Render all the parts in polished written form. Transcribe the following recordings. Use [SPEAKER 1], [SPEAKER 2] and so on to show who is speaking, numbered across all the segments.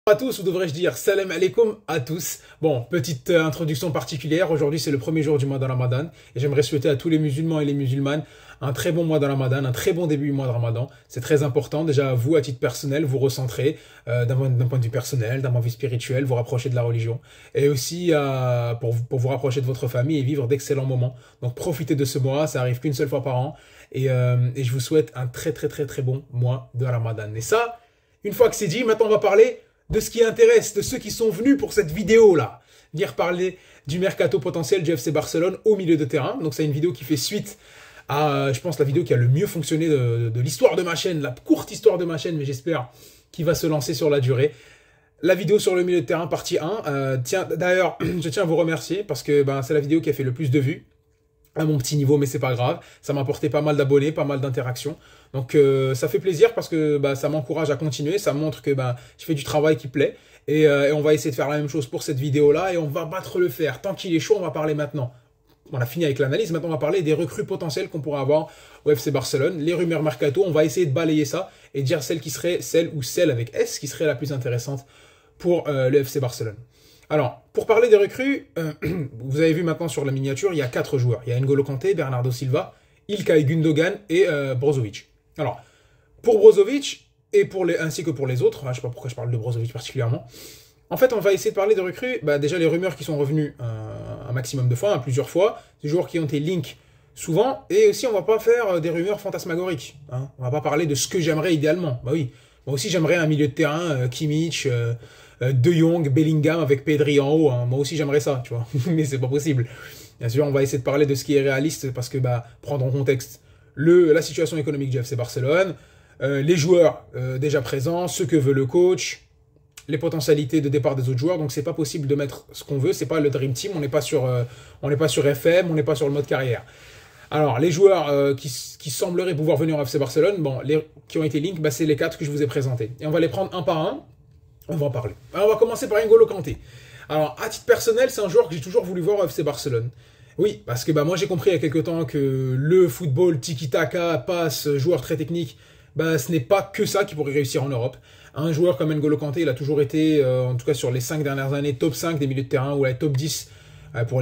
[SPEAKER 1] À tous, ou devrais-je dire salam alaikum à tous. Bon, petite introduction particulière. Aujourd'hui, c'est le premier jour du mois de Ramadan et j'aimerais souhaiter à tous les musulmans et les musulmanes un très bon mois de Ramadan, un très bon début du mois de Ramadan. C'est très important. Déjà, vous, à titre personnel, vous recentrer d'un point de vue personnel, d'un point de vue spirituel, vous rapprocher de la religion et aussi pour vous rapprocher de votre famille et vivre d'excellents moments. Donc, profitez de ce mois. Ça arrive qu'une seule fois par an et je vous souhaite un très bon mois de Ramadan. Et ça, une fois que c'est dit, maintenant on va parler de ce qui intéresse, de ceux qui sont venus pour cette vidéo-là. Venir parler du mercato potentiel du FC Barcelone au milieu de terrain. Donc c'est une vidéo qui fait suite à, je pense, la vidéo qui a le mieux fonctionné de l'histoire de ma chaîne, la courte histoire de ma chaîne, mais j'espère qu'il va se lancer sur la durée. La vidéo sur le milieu de terrain, partie 1. D'ailleurs, je tiens à vous remercier parce que c'est la vidéo qui a fait le plus de vues à mon petit niveau, mais c'est pas grave. Ça m'a apporté pas mal d'abonnés, pas mal d'interactions. Donc ça fait plaisir parce que ça m'encourage à continuer. Ça montre que je fais du travail qui plaît. Et on va essayer de faire la même chose pour cette vidéo-là. Et on va battre le fer. Tant qu'il est chaud, on va parler maintenant. On a fini avec l'analyse. Maintenant, on va parler des recrues potentielles qu'on pourrait avoir au FC Barcelone. Les rumeurs mercato, on va essayer de balayer ça et dire celle avec S qui serait la plus intéressante pour le FC Barcelone. Alors, pour parler des recrues, vous avez vu maintenant sur la miniature, il y a 4 joueurs. Il y a N'Golo Kanté, Bernardo Silva, Ilkay Gundogan et Brozovic. Alors, pour Brozovic, ainsi que pour les autres, je ne sais pas pourquoi je parle de Brozovic particulièrement, en fait, on va essayer de parler des recrues. Déjà, les rumeurs qui sont revenues un maximum de fois, plusieurs fois, des joueurs qui ont été link souvent, et aussi, on ne va pas faire des rumeurs fantasmagoriques. On ne va pas parler de ce que j'aimerais idéalement. Oui, moi aussi, j'aimerais un milieu de terrain, Kimmich, De Jong, Bellingham avec Pedri en haut. Moi aussi, j'aimerais ça, tu vois. Mais c'est pas possible. Bien sûr, on va essayer de parler de ce qui est réaliste parce que, prendre en contexte la situation économique du FC Barcelone, les joueurs déjà présents, ce que veut le coach, les potentialités de départ des autres joueurs. Donc, c'est pas possible de mettre ce qu'on veut. C'est pas le Dream Team. On n'est pas sur FM, on n'est pas sur le mode carrière. Alors, les joueurs qui sembleraient pouvoir venir au FC Barcelone, qui ont été link, c'est les 4 que je vous ai présentés. Et on va les prendre un par un. On va en parler. Alors, on va commencer par N'Golo Kanté. Alors, à titre personnel, c'est un joueur que j'ai toujours voulu voir au FC Barcelone. Oui, parce que moi, j'ai compris il y a quelques temps que le football, tiki-taka, passe, joueur très technique, ce n'est pas que ça qui pourrait réussir en Europe. Un joueur comme N'Golo Kanté, il a toujours été, en tout cas sur les 5 dernières années, top 5 des milieux de terrain, ou top 10 pour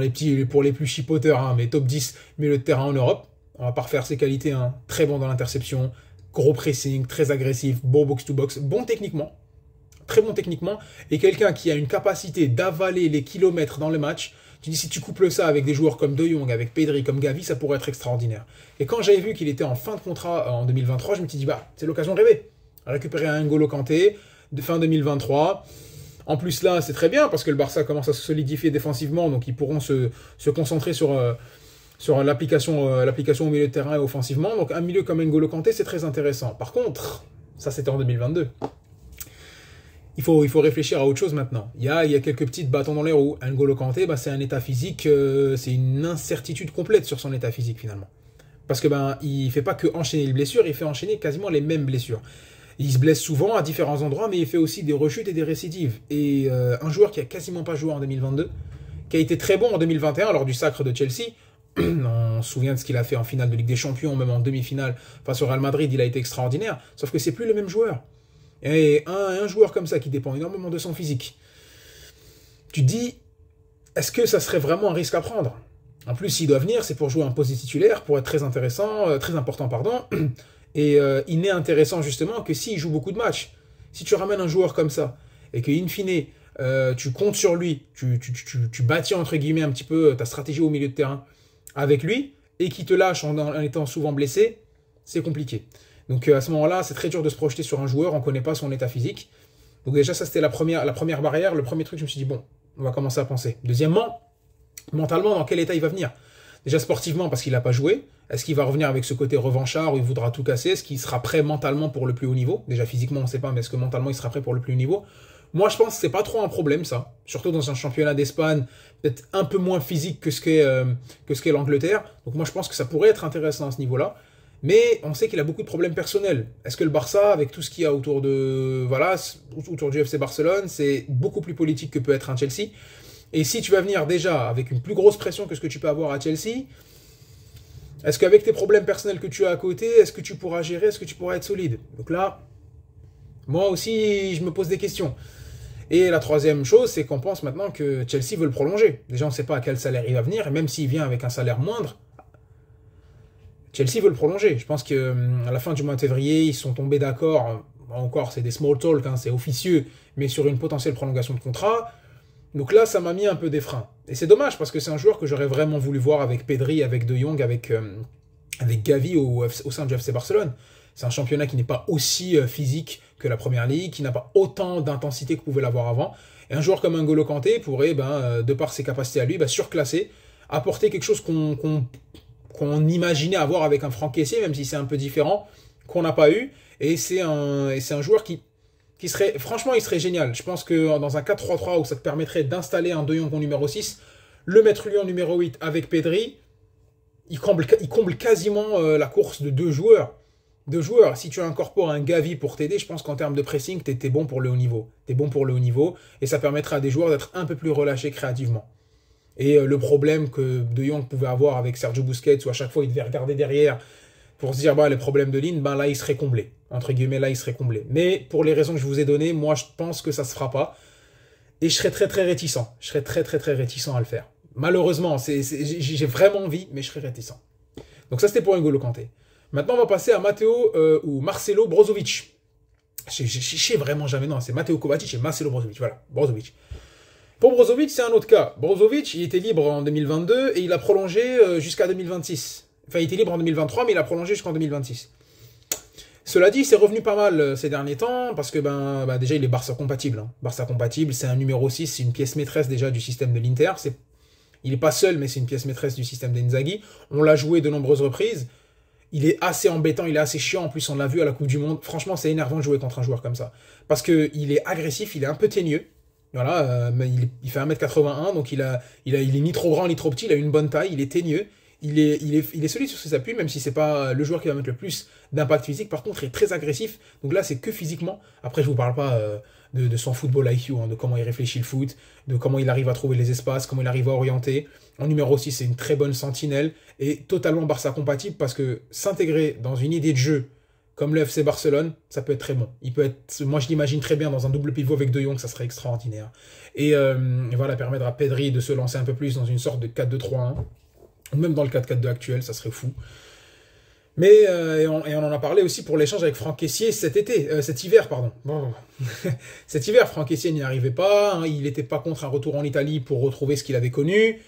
[SPEAKER 1] les plus chipoteurs, mais top 10 milieux de terrain en Europe. On va pas refaire ses qualités, très bon dans l'interception, gros pressing, très agressif, beau box-to-box, bon techniquement. Très bon techniquement, et quelqu'un qui a une capacité d'avaler les kilomètres dans le match. Tu dis, si tu couples ça avec des joueurs comme De Jong, avec Pedri, comme Gavi, ça pourrait être extraordinaire. Et quand j'avais vu qu'il était en fin de contrat en 2023, je me suis dit, c'est l'occasion de rêver. Récupérer un N'Golo Kanté de fin 2023. En plus là, c'est très bien, parce que le Barça commence à se solidifier défensivement, donc ils pourront se concentrer sur l'application au milieu de terrain et offensivement. Donc un milieu comme N'Golo Kanté, c'est très intéressant. Par contre, ça c'était en 2022. Il faut réfléchir à autre chose maintenant. Il y a quelques petites bâtons dans les roues. N'Golo Kanté, c'est un état physique, c'est une incertitude complète sur son état physique finalement. Parce que il fait pas que enchaîner les blessures, il fait enchaîner quasiment les mêmes blessures. Il se blesse souvent à différents endroits, mais il fait aussi des rechutes et des récidives. Et un joueur qui a quasiment pas joué en 2022, qui a été très bon en 2021 lors du sacre de Chelsea, on se souvient de ce qu'il a fait en finale de Ligue des Champions, même en demi-finale face au Real Madrid, il a été extraordinaire. Sauf que c'est plus le même joueur. Et un joueur comme ça qui dépend énormément de son physique, tu te dis, est-ce que ça serait vraiment un risque à prendre? En plus, s'il doit venir, c'est pour jouer un poste titulaire, pour être très important, et il n'est intéressant justement que s'il joue beaucoup de matchs. Si tu ramènes un joueur comme ça, et que in fine, tu comptes sur lui, tu bâtis entre guillemets un petit peu ta stratégie au milieu de terrain avec lui, et qu'il te lâche en étant souvent blessé, c'est compliqué. Donc à ce moment-là, c'est très dur de se projeter sur un joueur, on ne connaît pas son état physique. Donc déjà, ça c'était la première barrière, le premier truc, je me suis dit, bon, on va commencer à penser. Deuxièmement, mentalement, dans quel état il va venir? Déjà sportivement, parce qu'il n'a pas joué. Est-ce qu'il va revenir avec ce côté revanchard où il voudra tout casser? Est-ce qu'il sera prêt mentalement pour le plus haut niveau? Déjà physiquement, on ne sait pas, mais est-ce que mentalement il sera prêt pour le plus haut niveau? Moi, je pense que c'est pas trop un problème, ça. Surtout dans un championnat d'Espagne, peut-être un peu moins physique que ce qu'est l'Angleterre. Donc moi, je pense que ça pourrait être intéressant à ce niveau-là. Mais on sait qu'il a beaucoup de problèmes personnels. Est-ce que le Barça, avec tout ce qu'il y a autour du FC Barcelone, c'est beaucoup plus politique que peut être un Chelsea? Et si tu vas venir déjà avec une plus grosse pression que ce que tu peux avoir à Chelsea, est-ce qu'avec tes problèmes personnels que tu as à côté, est-ce que tu pourras gérer, est-ce que tu pourras être solide? Donc là, moi aussi, je me pose des questions. Et la troisième chose, c'est qu'on pense maintenant que Chelsea veut le prolonger. Déjà, on ne sait pas à quel salaire il va venir, et même s'il vient avec un salaire moindre, Chelsea veut le prolonger. Je pense qu'à la fin du mois de février, ils sont tombés d'accord, encore c'est des small talk, hein, c'est officieux, mais sur une potentielle prolongation de contrat. Donc là, ça m'a mis un peu des freins. Et c'est dommage, parce que c'est un joueur que j'aurais vraiment voulu voir avec Pedri, avec De Jong, avec Gavi au sein du FC Barcelone. C'est un championnat qui n'est pas aussi physique que la Première Ligue, qui n'a pas autant d'intensité que pouvait l'avoir avant. Et un joueur comme N'Golo Kanté pourrait, de par ses capacités à lui, surclasser, apporter quelque chose qu'on imaginait avoir avec un Franck Kessié, même si c'est un peu différent, qu'on n'a pas eu. Et c'est un joueur qui serait, franchement, il serait génial. Je pense que dans un 4-3-3 où ça te permettrait d'installer un De Jong en numéro 6, le mettre lui en numéro 8 avec Pedri, il comble quasiment la course de deux joueurs. Si tu incorpores un Gavi pour t'aider, je pense qu'en termes de pressing, t'es bon pour le haut niveau. T'es bon pour le haut niveau, et ça permettra à des joueurs d'être un peu plus relâchés créativement. Et le problème que De Jong pouvait avoir avec Sergio Busquets, où à chaque fois il devait regarder derrière pour se dire les problèmes de ligne, là il serait comblé. Entre guillemets, là il serait comblé. Mais pour les raisons que je vous ai données, moi je pense que ça se fera pas. Et je serais très très réticent. Je serais très très très réticent à le faire. Malheureusement, j'ai vraiment envie, mais je serais réticent. Donc ça c'était pour N'Golo Kanté. Maintenant on va passer à Matteo ou Marcelo Brozovic. Je sais vraiment jamais, non, c'est Matteo Kovacic et Marcelo Brozovic. Voilà, Brozovic. Pour Brozovic, c'est un autre cas. Brozovic, il était libre en 2022 et il a prolongé jusqu'à 2026. Enfin, il était libre en 2023, mais il a prolongé jusqu'en 2026. Cela dit, c'est revenu pas mal ces derniers temps, parce que déjà, il est Barça compatible. Hein. Barça compatible, c'est un numéro 6, c'est une pièce maîtresse déjà du système de l'Inter. Il n'est pas seul, mais c'est une pièce maîtresse du système d'Inzaghi. On l'a joué de nombreuses reprises. Il est assez embêtant, il est assez chiant. En plus, on l'a vu à la Coupe du Monde. Franchement, c'est énervant de jouer contre un joueur comme ça. Parce qu'il est agressif, il est un peu teigneux. Voilà, mais il fait 1m81, donc il est ni trop grand ni trop petit, il a une bonne taille, il est teigneux. Il est solide sur ses appuis, même si c'est pas le joueur qui va mettre le plus d'impact physique. Par contre, il est très agressif. Donc là, c'est que physiquement. Après, je vous parle pas de son football IQ, hein, de comment il réfléchit le foot, de comment il arrive à trouver les espaces, comment il arrive à orienter. En numéro 6, c'est une très bonne sentinelle et totalement Barça compatible, parce que s'intégrer dans une idée de jeu comme le FC Barcelone, ça peut être très bon. Moi, je l'imagine très bien dans un double pivot avec De Jong, ça serait extraordinaire. Et voilà, permettre à Pedri de se lancer un peu plus dans une sorte de 4-2-3-1. Même dans le 4-4-2 actuel, ça serait fou. Mais, et on en a parlé aussi pour l'échange avec Franck Kessié cet hiver, pardon. Bon. Cet hiver, Franck Kessié n'y arrivait pas, hein, il n'était pas contre un retour en Italie pour retrouver ce qu'il avait connu.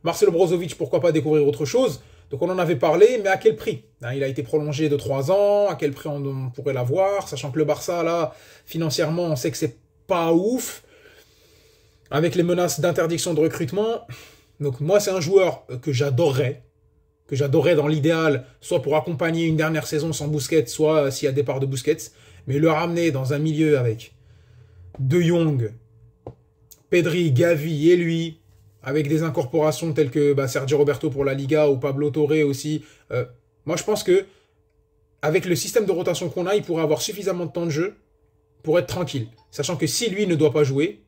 [SPEAKER 1] Marcelo Brozovic, pourquoi pas découvrir autre chose. Donc on en avait parlé, mais à quel prix, hein, il a été prolongé de 3 ans, à quel prix on pourrait l'avoir, sachant que le Barça, là, financièrement, on sait que c'est pas ouf, avec les menaces d'interdiction de recrutement. Donc moi, c'est un joueur que j'adorerais dans l'idéal, soit pour accompagner une dernière saison sans Busquets, soit s'il y a départ de Busquets, mais le ramener dans un milieu avec De Jong, Pedri, Gavi et lui, avec des incorporations telles que Sergio Roberto pour la Liga ou Pablo Torre aussi. Moi, je pense que avec le système de rotation qu'on a, il pourrait avoir suffisamment de temps de jeu pour être tranquille. Sachant que si lui ne doit pas jouer,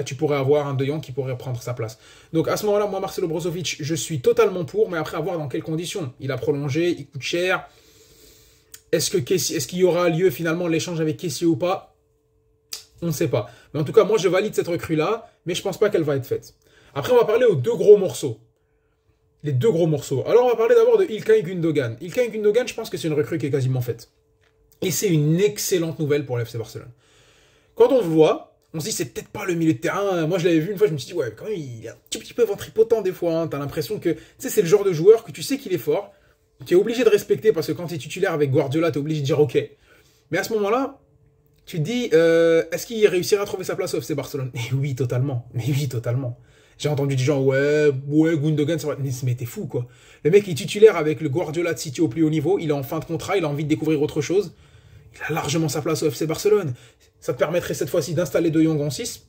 [SPEAKER 1] tu pourrais avoir un De Jong qui pourrait prendre sa place. Donc à ce moment-là, moi, Marcelo Brozovic, je suis totalement pour, mais après, à voir dans quelles conditions. Il a prolongé, il coûte cher. Est-ce qu'il y aura lieu finalement l'échange avec Kessié ou pas? On ne sait pas. Mais en tout cas, moi, je valide cette recrue-là, mais je pense pas qu'elle va être faite. Après, on va parler aux deux gros morceaux. Les deux gros morceaux. Alors, on va parler d'abord de İlkay Gündoğan. İlkay Gündoğan, je pense que c'est une recrue qui est quasiment faite. Et c'est une excellente nouvelle pour le FC Barcelone. Quand on le voit, on se dit, c'est peut-être pas le milieu de terrain. Moi, je l'avais vu une fois, je me suis dit, ouais, quand même, il est un petit peu ventripotent des fois. Hein. T'as l'impression que, c'est le genre de joueur que tu sais qu'il est fort, tu es obligé de respecter, parce que quand tu es titulaire avec Guardiola, tu es obligé de dire OK. Mais à ce moment-là, tu te dis, est-ce qu'il réussira à trouver sa place au FC Barcelone? Mais oui, totalement. J'ai entendu des gens, ouais, Gündoğan, c'est vrai. Mais t'es fou, quoi. Le mec est titulaire avec le Guardiola de City au plus haut niveau, il est en fin de contrat, il a envie de découvrir autre chose. Il a largement sa place au FC Barcelone. Ça te permettrait cette fois-ci d'installer De Jong en 6,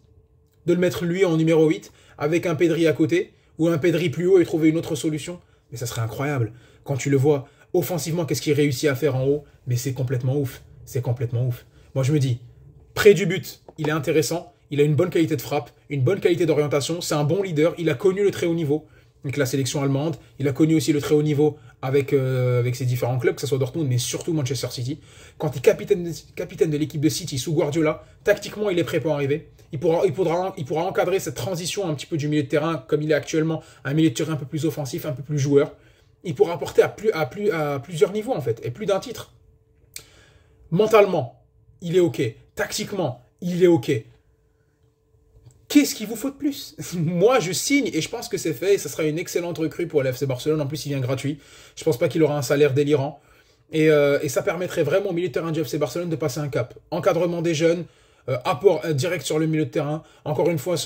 [SPEAKER 1] de le mettre lui en numéro 8, avec un Pedri à côté, ou un Pedri plus haut et trouver une autre solution. Mais ça serait incroyable. Quand tu le vois, offensivement, qu'est-ce qu'il réussit à faire en haut? Mais c'est complètement ouf. Moi, je me dis, près du but, il est intéressant, il a une bonne qualité de frappe, une bonne qualité d'orientation, c'est un bon leader, il a connu le très haut niveau avec la sélection allemande, il a connu aussi le très haut niveau avec ses différents clubs, que ce soit Dortmund, mais surtout Manchester City. Quand tu es capitaine de l'équipe de City sous Guardiola, tactiquement, il est prêt pour arriver. Il pourra encadrer cette transition un petit peu du milieu de terrain, comme il est actuellement, un milieu de terrain un peu plus offensif, un peu plus joueur. Il pourra apporter à plusieurs niveaux, en fait, et plus d'un titre. Mentalement, il est OK. Tactiquement, il est OK. Qu'est-ce qu'il vous faut de plus? Moi, je signe et je pense que c'est fait et ça sera une excellente recrue pour l'FC Barcelone. En plus, il vient gratuit. Je pense pas qu'il aura un salaire délirant. Et ça permettrait vraiment au milieu de terrain du FC Barcelone de passer un cap. Encadrement des jeunes, apport direct sur le milieu de terrain. Encore une fois,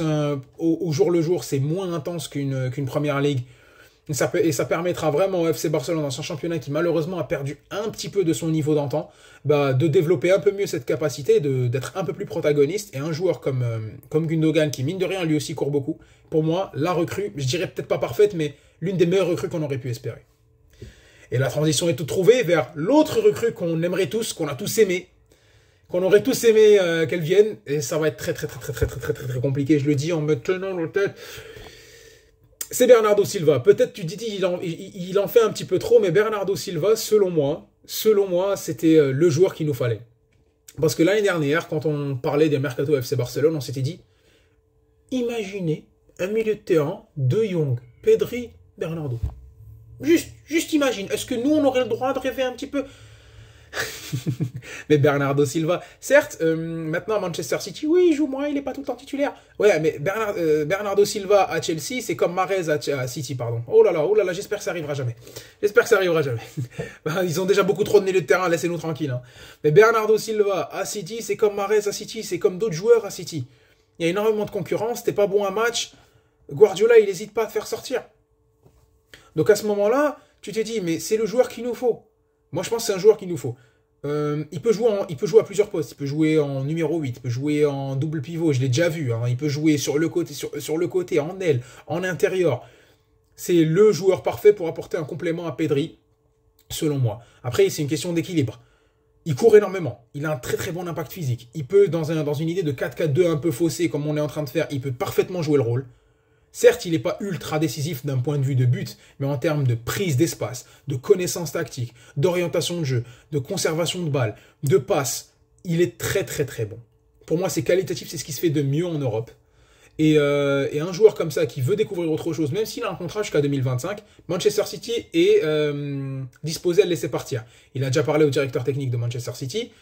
[SPEAKER 1] au jour le jour, c'est moins intense qu'une première ligue. Et ça permettra vraiment au FC Barcelone, dans son championnat qui malheureusement a perdu un petit peu de son niveau d'antan, de développer un peu mieux cette capacité, d'être un peu plus protagoniste. Et un joueur comme Gundogan, qui mine de rien lui aussi court beaucoup, pour moi, la recrue, je dirais peut-être pas parfaite, mais l'une des meilleures recrues qu'on aurait pu espérer. Et la transition est toute trouvée vers l'autre recrue qu'on aimerait tous, qu'on a tous aimé, qu'on aurait tous aimé qu'elle vienne. Et ça va être très très compliqué, je le dis en me tenant la tête. C'est Bernardo Silva. Peut-être tu dis il en fait un petit peu trop, mais Bernardo Silva, selon moi, c'était le joueur qu'il nous fallait. Parce que l'année dernière, quand on parlait des mercato FC Barcelone, on s'était dit, imaginez un milieu de terrain, De Jong, Pedri, Bernardo. Juste imagine. Est-ce que nous, on aurait le droit de rêver un petit peu? Mais Bernardo Silva, certes, maintenant à Manchester City, oui, il joue moins, il n'est pas tout le temps titulaire. Ouais, mais Bernardo Silva à Chelsea, c'est comme Mahrez à City, pardon. Oh là là, j'espère que ça arrivera jamais. Ils ont déjà beaucoup trop de milieu de terrain, laissez-nous tranquilles. Hein. Mais Bernardo Silva à City, c'est comme Mahrez à City, c'est comme d'autres joueurs à City. Il y a énormément de concurrence, t'es pas bon à match, Guardiola, il n'hésite pas à te faire sortir. Donc à ce moment-là, tu t'es dit, mais c'est le joueur qu'il nous faut. Moi, je pense que c'est un joueur qu'il nous faut. Il peut jouer à plusieurs postes. Il peut jouer en numéro 8, il peut jouer en double pivot, je l'ai déjà vu. Hein. Il peut jouer sur le côté, en aile, en intérieur. C'est le joueur parfait pour apporter un complément à Pedri, selon moi. Après, c'est une question d'équilibre. Il court énormément. Il a un très très bon impact physique. Il peut, dans une idée de 4-4-2 un peu faussé, comme on est en train de faire, il peut parfaitement jouer le rôle. Certes, il n'est pas ultra décisif d'un point de vue de but, mais en termes de prise d'espace, de connaissance tactique, d'orientation de jeu, de conservation de balle, de passe, il est très très très bon. Pour moi, c'est qualitatif, c'est ce qui se fait de mieux en Europe. Et un joueur comme ça qui veut découvrir autre chose, même s'il a un contrat jusqu'à 2025, Manchester City est disposé à le laisser partir. Il a déjà parlé au directeur technique de Manchester City.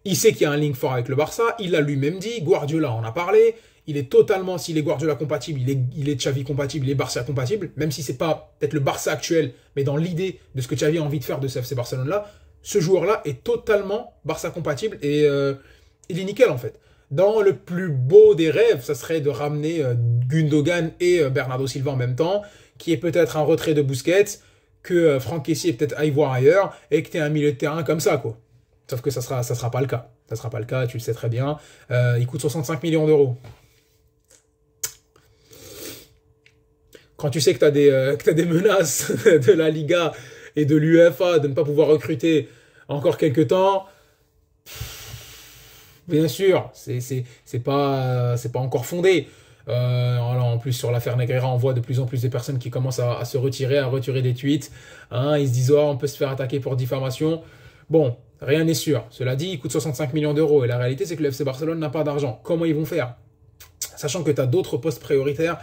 [SPEAKER 1] Il sait qu'il y a un link fort avec le Barça. Il l'a lui-même dit. Guardiola en a parlé. Il est totalement, s'il est Guardiola compatible, il est Xavi compatible, il est Barça compatible, même si c'est pas peut-être le Barça actuel, mais dans l'idée de ce que Xavi a envie de faire de ce FC Barcelone-là, ce joueur-là est totalement Barça compatible et il est nickel en fait. Dans le plus beau des rêves, ça serait de ramener Gundogan et Bernardo Silva en même temps, qui est peut-être un retrait de Busquets, que Franck Kessié peut-être aille voir ailleurs, et que tu aies un milieu de terrain comme ça, quoi. Sauf que ça sera pas le cas. Ça sera pas le cas, tu le sais très bien. Il coûte 65 millions d'euros. Quand tu sais que tu as des menaces de la Liga et de l'UEFA de ne pas pouvoir recruter encore quelques temps, bien sûr, c'est pas encore fondé. En plus, sur l'affaire Negreira, on voit de plus en plus de personnes qui commencent à se retirer, à retirer des tweets. Hein, ils se disent, oh, on peut se faire attaquer pour diffamation. Bon, rien n'est sûr. Cela dit, il coûte 65 millions d'euros. Et la réalité, c'est que le FC Barcelone n'a pas d'argent. Comment ils vont faire? Sachant que tu as d'autres postes prioritaires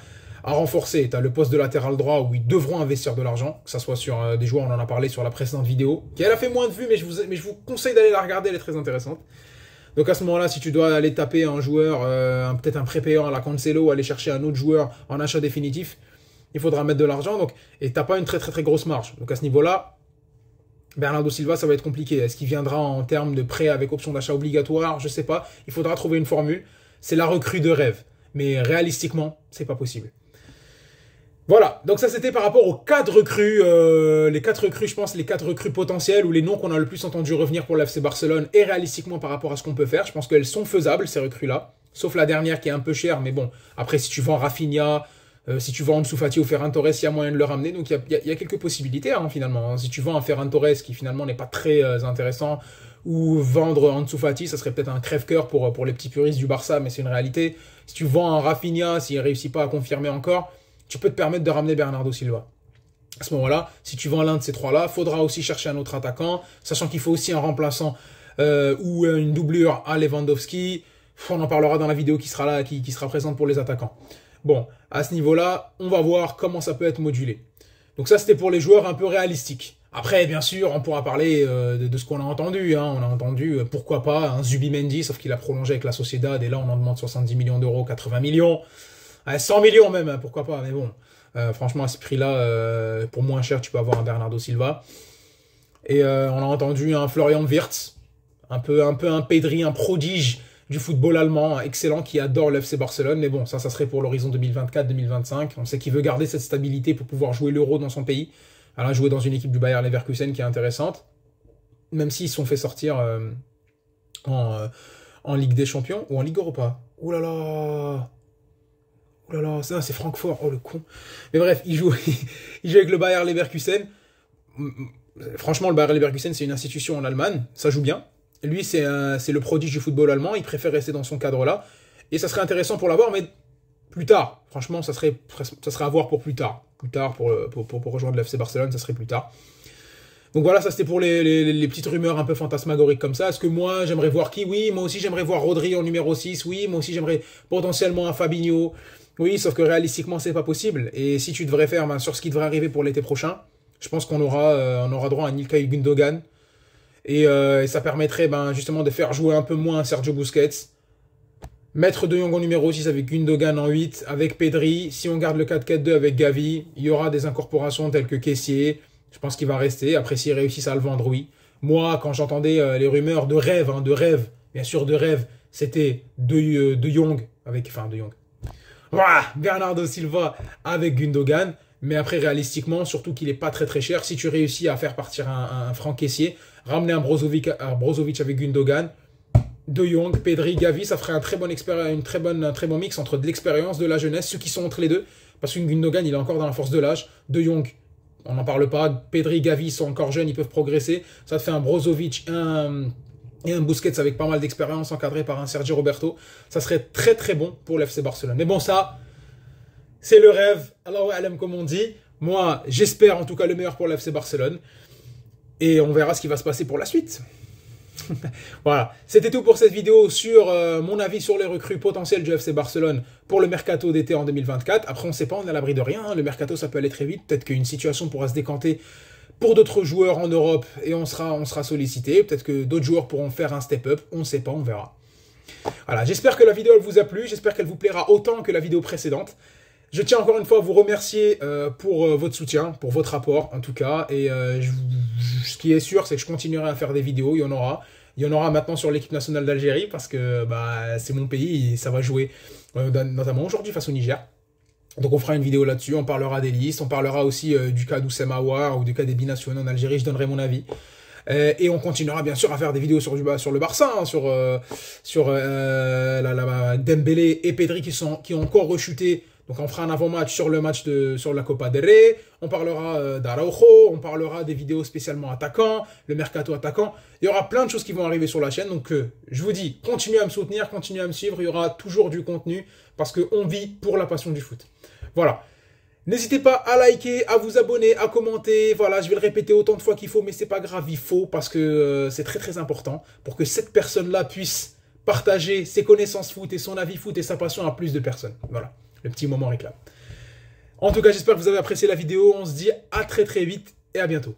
[SPEAKER 1] à renforcer. Tu as le poste de latéral droit où ils devront investir de l'argent, que ce soit sur des joueurs, on en a parlé sur la précédente vidéo, qui elle a fait moins de vues, mais je vous conseille d'aller la regarder, elle est très intéressante. Donc à ce moment-là, si tu dois aller taper un joueur, peut-être un prépayant à la Cancelo, aller chercher un autre joueur en achat définitif, il faudra mettre de l'argent, donc, et tu n'as pas une très très très grosse marge. Donc à ce niveau-là, Bernardo Silva, ça va être compliqué. Est-ce qu'il viendra en termes de prêt avec option d'achat obligatoire? Je sais pas. Il faudra trouver une formule. C'est la recrue de rêve. Mais réalistiquement, c'est pas possible. Voilà, donc ça c'était par rapport aux 4 recrues, les 4 recrues, je pense, les 4 recrues potentielles ou les noms qu'on a le plus entendu revenir pour l'FC Barcelone et réalistiquement par rapport à ce qu'on peut faire. Je pense qu'elles sont faisables, ces recrues-là, sauf la dernière qui est un peu chère, mais bon, après si tu vends Rafinha, si tu vends Ansu Fati ou Ferran Torres, il y a moyen de le ramener, donc il y a quelques possibilités hein, finalement. Si tu vends un Ferran Torres qui finalement n'est pas très intéressant, ou vendre Ansu Fati, ça serait peut-être un crève-cœur pour les petits puristes du Barça, mais c'est une réalité. Si tu vends un Rafinha, s'il ne réussit pas à confirmer encore, tu peux te permettre de ramener Bernardo Silva. À ce moment-là, si tu vends l'un de ces trois-là, faudra aussi chercher un autre attaquant, sachant qu'il faut aussi un remplaçant ou une doublure à Lewandowski. On en parlera dans la vidéo qui sera là, qui sera présente pour les attaquants. Bon, à ce niveau-là, on va voir comment ça peut être modulé. Donc ça, c'était pour les joueurs un peu réalistiques. Après, bien sûr, on pourra parler de ce qu'on a entendu. Hein. On a entendu, pourquoi pas, un Zubimendi, sauf qu'il a prolongé avec la Sociedad, et là, on en demande 70 millions d'euros, 80 millions, 100 millions même, hein, pourquoi pas, mais bon. Franchement, à ce prix-là, pour moins cher, tu peux avoir un Bernardo Silva. Et on a entendu un Florian Wirtz, un peu un Pedri, un prodige du football allemand, excellent, qui adore l'FC Barcelone. Mais bon, ça serait pour l'horizon 2024-2025. On sait qu'il veut garder cette stabilité pour pouvoir jouer l'Euro dans son pays. Alors, jouer dans une équipe du Bayer Leverkusen qui est intéressante. Même s'ils se sont fait sortir en Ligue des Champions ou en Ligue Europa. Ouh là là! Oh là là, c'est Francfort, oh le con. Mais bref, il joue avec le Bayer Leverkusen. Franchement, le Bayer Leverkusen, c'est une institution en Allemagne, ça joue bien. Lui, c'est le prodige du football allemand, il préfère rester dans son cadre-là. Et ça serait intéressant pour l'avoir, mais plus tard. Franchement, ça serait à voir pour plus tard. Plus tard, pour rejoindre l'FC Barcelone, ça serait plus tard. Donc voilà, ça c'était pour les petites rumeurs un peu fantasmagoriques comme ça. Est-ce que moi, j'aimerais voir qui? Oui, moi aussi j'aimerais voir Rodri en numéro 6. Oui, moi aussi j'aimerais potentiellement un Fabinho. Oui, sauf que réalistiquement, c'est pas possible. Et si tu devrais faire sur ce qui devrait arriver pour l'été prochain, je pense qu'on aura droit à un Ilkay Gundogan. Et ça permettrait justement de faire jouer un peu moins Sergio Busquets. Mettre De Jong en numéro 6 avec Gundogan en 8, avec Pedri. Si on garde le 4-4-2 avec Gavi, il y aura des incorporations telles que Kessié. Je pense qu'il va rester. Après, s'ils réussissent à le vendre, oui. Moi, quand j'entendais les rumeurs de rêve, bien sûr de rêve, c'était De Jong avec... Enfin, De Jong. Bernardo Silva avec Gundogan, mais après réalistiquement, surtout qu'il n'est pas très cher, si tu réussis à faire partir un Franck Kessié, ramener un Brozovic avec Gundogan, De Jong, Pedri, Gavi, ça ferait un très bon mix entre de l'expérience, de la jeunesse, ceux qui sont entre les deux, parce que Gundogan il est encore dans la force de l'âge, De Jong, on n'en parle pas, Pedri, Gavi sont encore jeunes, ils peuvent progresser, ça te fait un Brozovic, et un Busquets avec pas mal d'expérience encadré par un Sergio Roberto. Ça serait très bon pour l'FC Barcelone. Mais bon, ça, c'est le rêve. Allahu A'lam, comme on dit. Moi, j'espère en tout cas le meilleur pour l'FC Barcelone. Et on verra ce qui va se passer pour la suite. Voilà, c'était tout pour cette vidéo sur mon avis sur les recrues potentielles du FC Barcelone pour le mercato d'été en 2024. Après, on ne sait pas, on est à l'abri de rien. Le mercato, ça peut aller très vite. Peut-être qu'une situation pourra se décanter pour d'autres joueurs en Europe et on sera sollicité. Peut-être que d'autres joueurs pourront faire un step-up. On ne sait pas, on verra. Voilà, j'espère que la vidéo elle vous a plu. J'espère qu'elle vous plaira autant que la vidéo précédente. Je tiens encore une fois à vous remercier pour votre soutien, pour votre apport en tout cas. Et ce qui est sûr, c'est que je continuerai à faire des vidéos. Il y en aura. Il y en aura maintenant sur l'équipe nationale d'Algérie parce que c'est mon pays et ça va jouer notamment aujourd'hui face au Niger. Donc on fera une vidéo là-dessus, on parlera des listes, on parlera aussi du cas d'Oussem Aouar ou du cas des binationaux en Algérie, je donnerai mon avis. Et on continuera bien sûr à faire des vidéos sur le Barça, hein, sur Dembélé et Pedri qui ont encore rechuté. Donc on fera un avant-match sur le match sur la Copa del Rey, on parlera d'Araujo, on parlera des vidéos spécialement attaquants, le mercato attaquant. Il y aura plein de choses qui vont arriver sur la chaîne, donc je vous dis, continuez à me soutenir, continuez à me suivre, il y aura toujours du contenu, parce qu'on vit pour la passion du foot. Voilà. N'hésitez pas à liker, à vous abonner, à commenter. Voilà, je vais le répéter autant de fois qu'il faut, mais c'est pas grave, il faut, parce que c'est très important, pour que cette personne-là puisse partager ses connaissances foot et son avis foot et sa passion à plus de personnes. Voilà, le petit moment réclame. En tout cas, j'espère que vous avez apprécié la vidéo. On se dit à très vite et à bientôt.